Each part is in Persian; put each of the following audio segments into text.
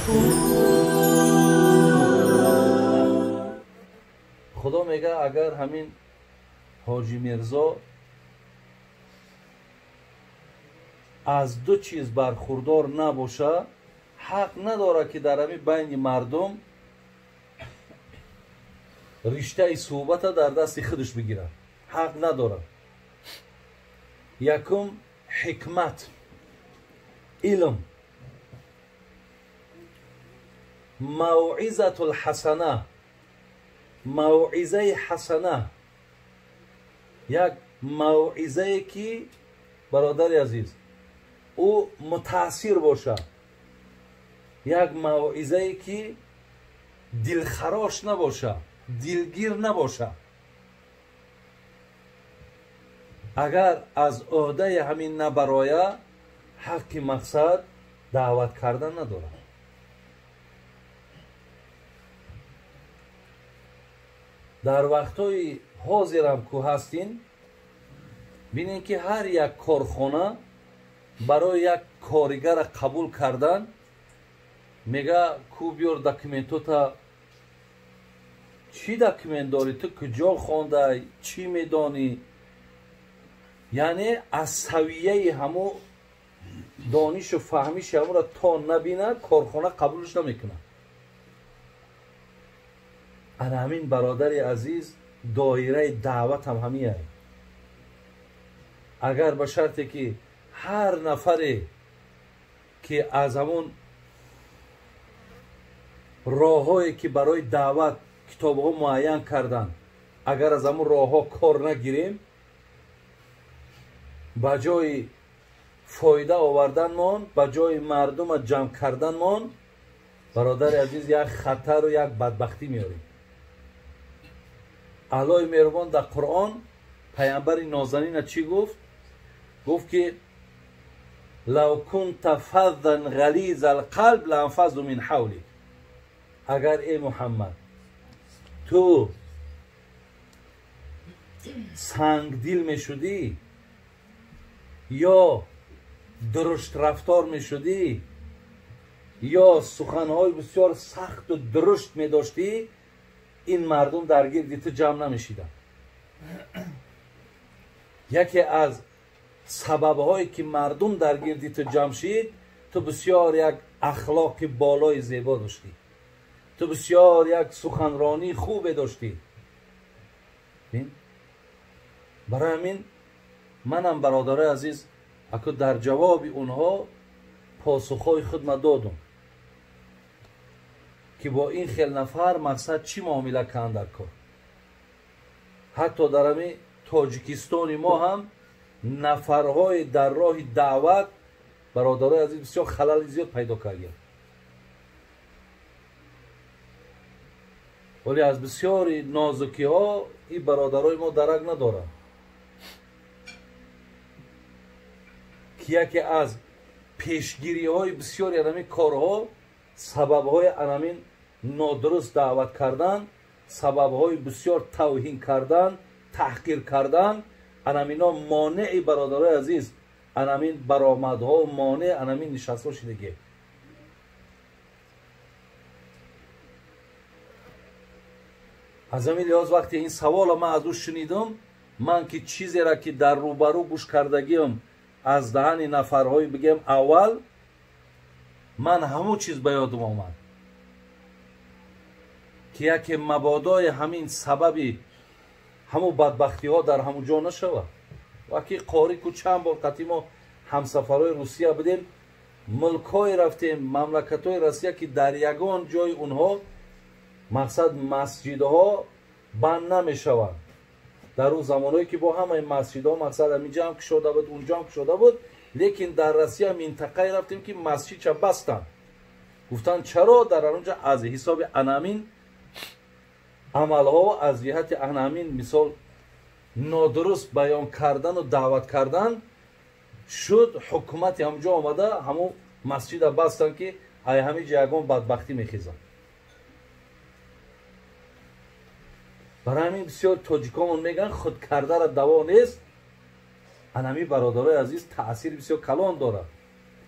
خدا میگه اگر همین حاجی میرزا از دو چیز برخوردار نباشه، حق نداره که در همین بین مردم رشته صحبت در دست خودش بگیره. حق نداره. یکم حکمت، علم، موعظه الحسنه، موعظه حسنه، یک موعظه که برادر عزیز او متاثر باشه، یک موعظه که دلخراش نباشه، دلگیر نباشه. اگر از عهده همین نبرایه، حق مقصد دعوت کردن نداره. در وقتهای حاضر هم که هستین بینین که هر یک کارخانه برای یک کارگر قبول کردن میگه کو بیار دکومنتوتا، چی دکومنت داری، تو کجا خوانده، چی میدانی. یعنی از سویه همو دانش و فهمیش همو را تا نبینه کارخانه قبولش نمیکنه. انا همین برادر عزیز دایره دعوت هم همیه. اگر به شرطی که هر نفری که از همون راههایی که برای دعوت کتابها معین کردن، اگر از همون راهها کار نگیریم، با جای فایده آوردن من، با جای مردم جمع کردن من، برادر عزیز یک خطر و یک بدبختی میاریم. الله مهربان در قرآن پیامبر نازنین چی گفت؟ گفت که لو كنت فظا غلیظ القلب لانفضوا من حولک. اگر ای محمد تو سنگ دل میشدی یا درشت رفتار میشدی یا سخنهای بسیار سخت و درشت میداشتی، این مردم در گردی تو جمع نمیشیدن. یکی از سببهایی که مردم در گردی تو جمع شید، تو بسیار یک اخلاق بالای زیبا داشتی، تو بسیار یک سخنرانی خوب داشتی. برای همین منم برادر عزیز اکو در جواب اونها پاسخهای خود دادم که با این خیل نفر مقصد چی معامله کردن در کار. حتی در همین تاجیکستان ما هم نفرهای در راه دعوت برادر عزیز بسیار خلل زیاد پیدا کردن، ولی از بسیاری نازکی ها این برادرای ما درک ندارن که یکی از پیشگیری های بسیاری انمی کارها سبب های انمین نادرست دعوت کردن، سبب های بسیار توهین کردن، تحقیر کردن، انمینا مانع برادرای عزیز انمین برآمدها و مانع انمین نشست ها شدگی. از همین لحاظ وقتی این سوال من از او شنیدم، من که چیزی را که در روبرو گوش کردگیم از دهن نفرهای بگم اول، من همو چیز به یادم آمد که یکی مبادای همین سببی همو بدبختی ها در همو جا نشود. وقتی قاری که چند بار قطعی ما همسفرهای روسیه بدیم، ملکای رفتیم، مملکتای روسیه که در یگان جای اونها مقصد مسجدها بند نمی شوند. در اون زمانهایی که با همه مسجدها مقصد همینجا هم که شده بود اونجا هم که شده بود، لیکن در روسیه منطقه رفتیم که مسجد چه بستن. گفتن چرا؟ در اونجا از حساب انامین عملها از جهت انامین مثال نادرست بیان کردن و دعوت کردن شد، حکومت همجا آمده همون مسجد بستن که ای همین جایگان بدبختی میخیزن. برای همین بسیار تاجیکان میگن خود کرده را دوا نیست. انمی برادرای عزیز تأثیر بسیار کلان داره.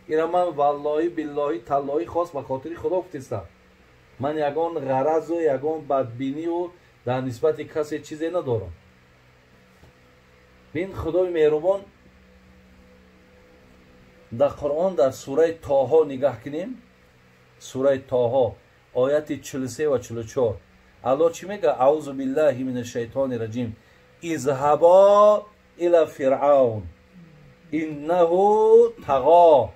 اینا من والله بالله تالله خواست به خاطر خدا گفتم. من یگان غرض و یگان بدبینی و در نسبت کسی چیزی ندارم. بین خدای مهربان در قرآن در سوره طه نگاه کنیم. سوره طه آیت 43 و 44 الله چی میگه؟ اعوذ بالله من الشیطان الرجیم اذهبا الى فرعون انه طغى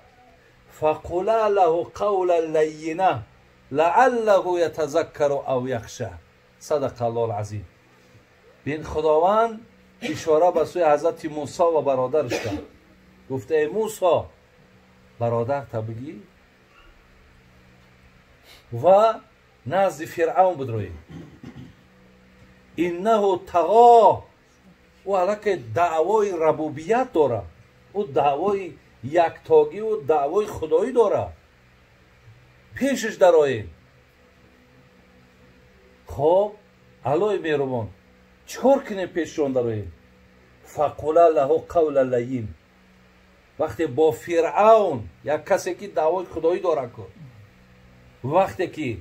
فقولا له قولا لینا لعله یتذکر او یخشی. صدق الله العظیم. بین خداوند اشاره به سوی حضرت موسی و برادرش کرد. گفته ای موسی برادر تا بگی و نزد فرعون بدروی. انه طغى او علاقه دعوای ربوبیت داره، او دعوای یکتاگی و دعوای خدایی داره. پیشش درآیید. خب الهی مهربان چکار کنیم پیششون درآیید؟ فقولا له قولا لین. وقتی با فرعون یک کسی که دعوای خدایی داره کن، وقتی که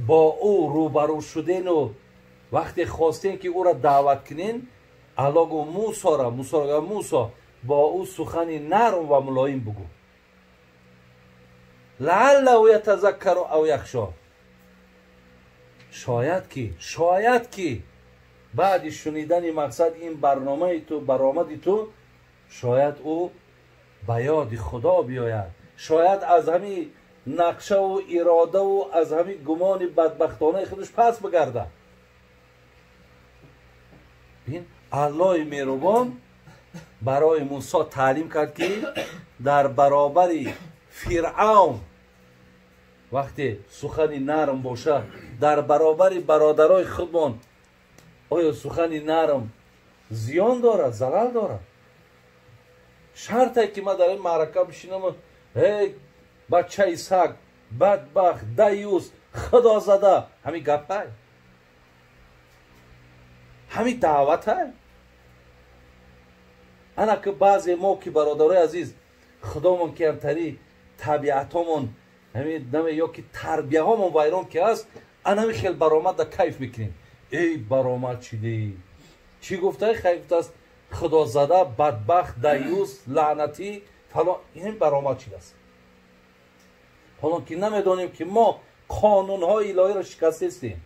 با او روبرو شدین و وقتی خواستین که او را دعوت کنین، الله گو موسی با او سخنی نرم و ملایم بگو. لعله یتذکر او یخشی. شاید که بعد شنیدن مقصد این برنامه تو برآمد تو، شاید او به یاد خدا بیاید، شاید از همین نقشه و اراده و از همین گمان بدبختانه خودش پس بگرده. بین الله مهربان برای موسی تعلیم کرد که در برابر فرعون وقتی سخنی نرم باشه، در برابر برادرای خودمان آیا سخنی نرم زیان داره، ضرر داره؟ شرطه که ما در این معرکه بشینم هی بچه سگ بدبخت دیوس خدا زده، همین گپه، همین دعوته. انا که بعضی ما که برادرای عزیز خدامون که همتری طبیعتامون همین نمی یا که تربیه هامون ویران که هست، انا همین خیلی برآمد در کیف میکنیم. ای برآمد چیدی چی گفته؟ خیلی گفته است خدا زده بدبخت دیوس لعنتی فلان. این برآمد چیده است. حالا که نمیدانیم که ما قانونهای الهی را شکسته استیم،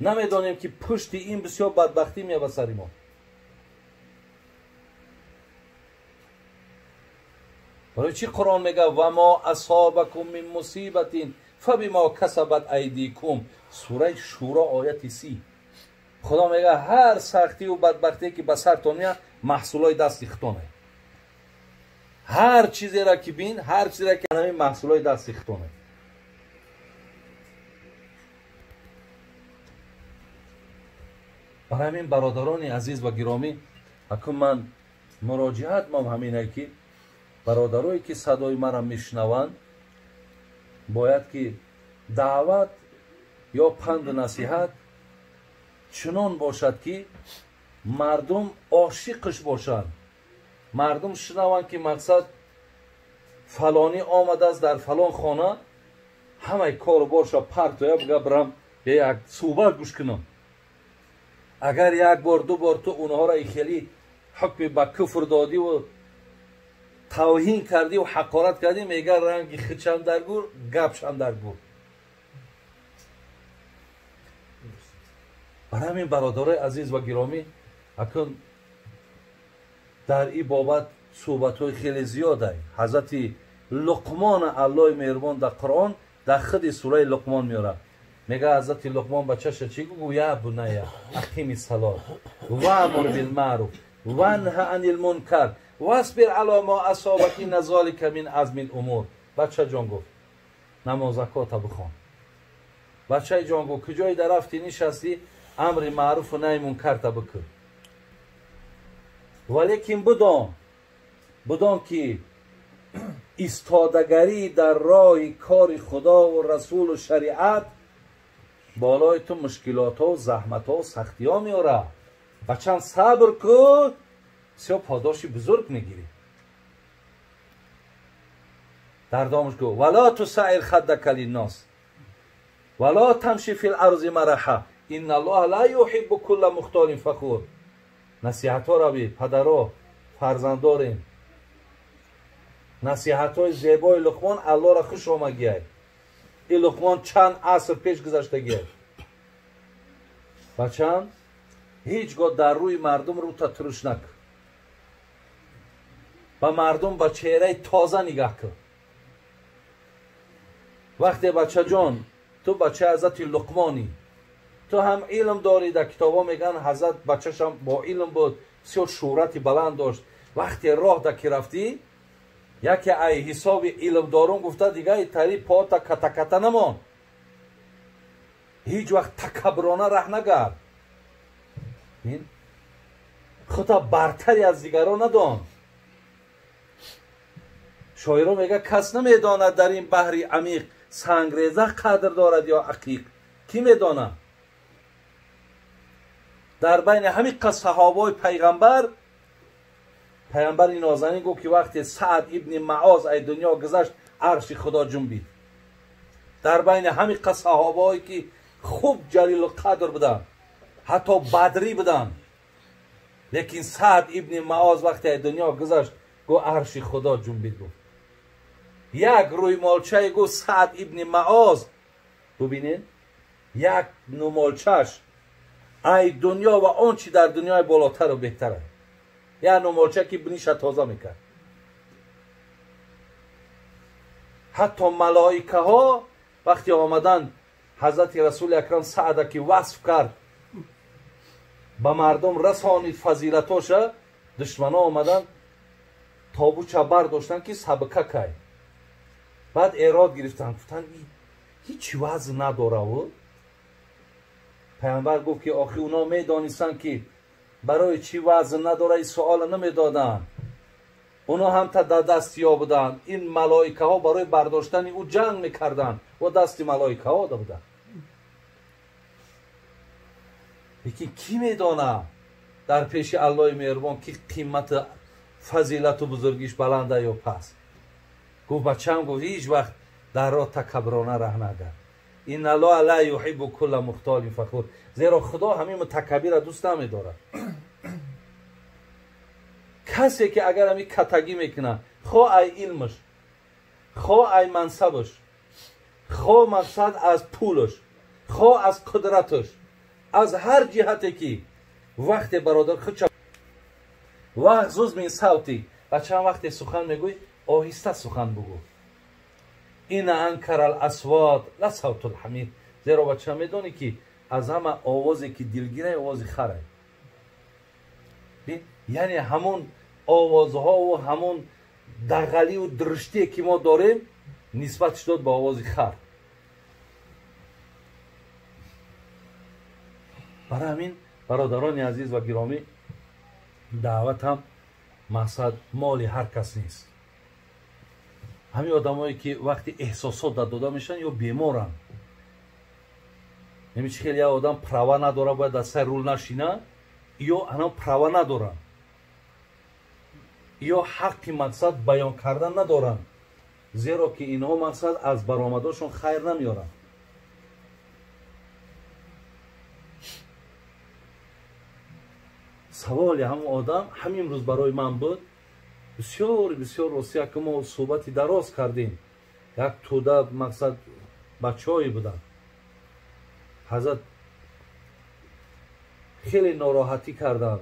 نمیدانیم که پشت این بسیار بدبختی میاد به سر ما. برای چی قرآن میگه و ما اصابکم من مصیبت فبما کسبت ایدیکم؟ سوره شورا آیت 30. خدا میگه هر سختی و بدبختی که به سرتون میاد محصولای دست خودتونه. هر چیزی را که بین، هر چیزی را که همین محصولای دست خودتونه. برای همین برادران عزیز و گرامی، اکنون من مراجعت مام همینه که برادرایی که صدای مرا میشنوند باید که دعوت یا پند و نصیحت چنان باشد که مردم عاشقش باشند. مردم شنوند که مقصد فلانی آمده است در فلان خانه، همه کار و بارشا پرتویا بگه برم یک صحبت گوش کنم. اگر یک بار دو بار تو اونها را خیلی حکم به کفر دادی و توهین کردی و حقارت کردی، میگه رنگ خچم در گور گپشم در گور. برای همین برادرای عزیز و گرامی، اکنون در این بابت صحبت‌های خیلی زیاده. حضرت لقمان الله مهربان در قرآن در خود سوره لقمان میاره، میگه حضرت لقمان بچه‌ش چی گفت؟ یا بنی اقیم الصلاة و امر بالمعروف و انه عن المنکر واصبر علی ما اصابک ان ذلک من عزم الامور. بچه جان گفت نماز زکات بخوان. بچه جان گفت کجای در رفتی نشستی امر معروف و نهی منکر تا بکن. ولیکن بدان که ایستادگری در راه کار خدا و رسول و شریعت بالای تو مشکلات ها و زحمت ها و سختی ها میاره. بچه صبر کن، بسیار پاداشی بزرگ میگیری. در دامش گفت ولا تسعر خدک للناس ولا تمشی فی الارض مرحا ان الله لا یحب کل مختال فخور. نصیحت ها را به پدرها فرزنداریم، نصیحت های زیبای لقمان الله را خوش آمدگیه. این لقمان چند عصر پیش گذشتگیه. بچم هیچگاه در روی مردم رو تا ترش نکن. با مردم با چهره تازه نگاه کن. وقتی بچه جان تو بچه حضرت لقمانی، تو هم علم داری، در کتابا میگن حضرت بچه‌ش هم با علم بود، بسیار شهرت بلند داشت. وقتی راه در که رفتی یکی ای حساب علم دارم گفته دیگه ای تری پا تا کتا کتا نمان، هیچ وقت تکبرانه ره نگرد، خودتا برتری از دیگران ندان. شاعران میگه کس نمیداند در این بحری عمیق سنگریزه قدر دارد یا عقیق. کی میداند؟ در بین همین صحابه پیغمبر نازنین گفت که وقتی سعد ابن معاذ ای دنیا گذشت عرش خدا جنبید. در بین همین صحابه که خوب جلیل القدر بودن، حتی بدری بودن، لیکن سعد ابن معاذ وقتی ای دنیا گذشت گفت عرش خدا جنبید. گفت یک روی مالچه گفت سعد ابن معاذ، ببینید یک نمالچش ای دنیا و آنچه در دنیای بالاتر و بهتره. یه نمالچه که بنیش تازه میکرد. حتی ملائکه ها وقتی آمدن حضرت رسول اکرم سعد که وصف کرد به مردم رسانید فضیلتاش، دشمنا آمدن تابوچه برداشتن که سبکه که بعد اعراض گرفتن، گفتن هیچ وزن نداره. و پیامبر گفت که آخی اونا میدانستن که برای چی وزن نداره این سوال نمیدادن، اونا هم تا دستیا بودن. این ملائکه ها برای برداشتن او جنگ میکردن و دست ملائکه ها دا بودن. لیکن کی میدانه در پیش الله مهربان که قیمت فضیلت و بزرگیش بلنده یا پس. گفت بچه‌م گفت هیچ وقت در راه تکبرانه ره نگرد. این الله لا یحب کل مختال فخور. زیرا خدا همین متکبر دوست نمی‌دارد. کسی که اگر همین کتگی میکنه، خواه ای علمش، خواه ای منصبش، خواه مقصد از پولش، خواه از قدرتش، از هر جهتی که وقت برادر خودش وقت زوز من صوتی بچه هم وقتی سخن میگوی آهسته سخن بگو. این انکر الاصوات لا صوت الحمیر. زیرا بچه هم میدونی که از همه آوازی که دلگیره آواز خره. یعنی همون آوازها و همون دغلی و درشتی که ما داریم نسبتش داد به آواز خر. برای همین برادران عزیز و گرامی دعوت هم مقصد مال هر کس نیست. همین آدمایی که وقتی احساسات داده میشن یا بیمارن، نمیشه خیلی آدم پروا نداره باید از سر رول نشینه، یا انا پروا ندارن، یا حقی مقصد بیان کردن ندارن، زیرا که اینها مقصد از برآمداشون خیر نمیارن. سوال همون آدم همین روز برای من بود. بسیار روسیه که ما صحبتی دراز کردیم، یک توده مقصد بچه هایی بودن. حضرت خیلی ناراحتی کردن.